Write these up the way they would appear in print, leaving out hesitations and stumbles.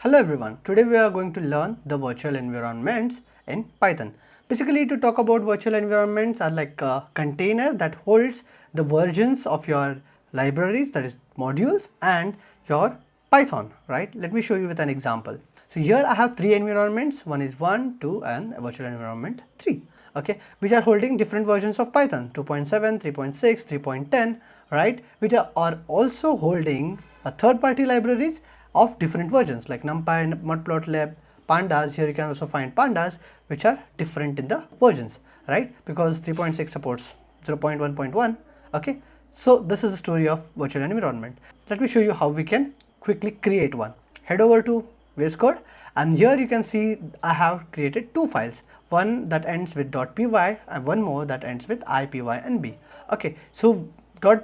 Hello everyone, today we are going to learn the virtual environments in Python. Basically, to talk about virtual environments are like a container that holds the versions of your libraries, that is modules, and your Python, right? Let me show you with an example. So here I have three environments, one is 1, 2 and a virtual environment 3, okay, which are holding different versions of Python 2.7, 3.6, 3.10, right, which are also holding a third-party libraries of different versions like NumPy, Matplotlib, Pandas. Here you can also find Pandas which are different in the versions, right, because 3.6 supports 0.1.1. okay, so this is the story of virtual environment. Let me show you how we can quickly create one. Head over to VS Code and here you can see I have created two files, one that ends with .py and one more that ends with ipynb. Okay, so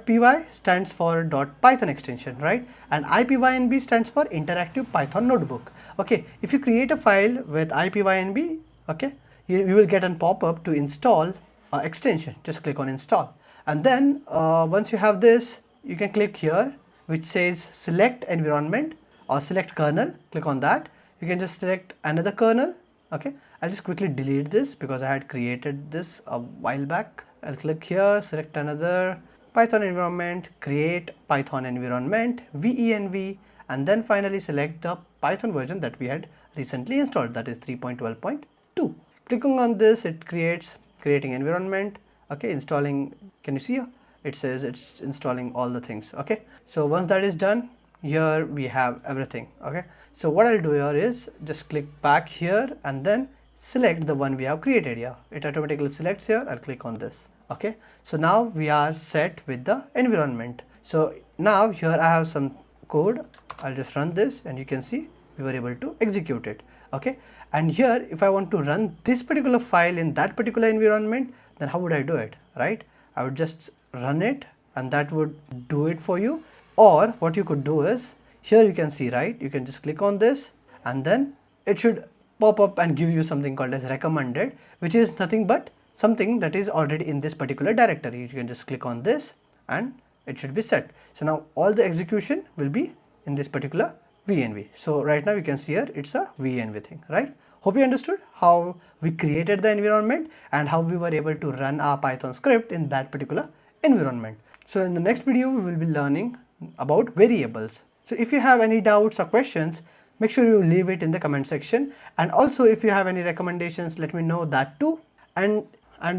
.py stands for .python extension, right, and ipynb stands for interactive Python notebook. Okay, if you create a file with ipynb, okay, you will get a pop-up to install extension. Just click on install and then once you have this, you can click here which says select environment or select kernel. Click on that. You can just select another kernel. Okay, I'll just quickly delete this because I had created this a while back. I'll click here, select another Python environment, create Python environment, venv, and then finally select the Python version that we had recently installed, that is 3.12.2. Clicking on this, it creating environment. Okay, installing. Can you see here? It says it's installing all the things. Okay, so once that is done, here we have everything. Okay, so what I'll do here is just click back here and then select the one we have created here. It automatically selects here. I'll click on this. Okay, so now we are set with the environment. So now here I have some code. I'll just run this and you can see we were able to execute it. Okay, and here if I want to run this particular file in that particular environment, then how would I do it, right? I would just run it and that would do it for you. Or what you could do is, here you can see, right, you can just click on this and then it should pop up and give you something called as recommended, which is nothing but something that is already in this particular directory. You can just click on this and it should be set. So now all the execution will be in this particular venv. So right now you can see here it's a venv thing, right? Hope you understood how we created the environment and how we were able to run our Python script in that particular environment. So in the next video we will be learning about variables. So if you have any doubts or questions, make sure you leave it in the comment section, and also if you have any recommendations, let me know that too. And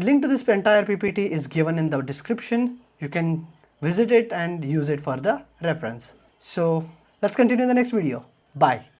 link to this entire PPT is given in the description. You can visit it and use it for the reference. So let's continue in the next video. Bye.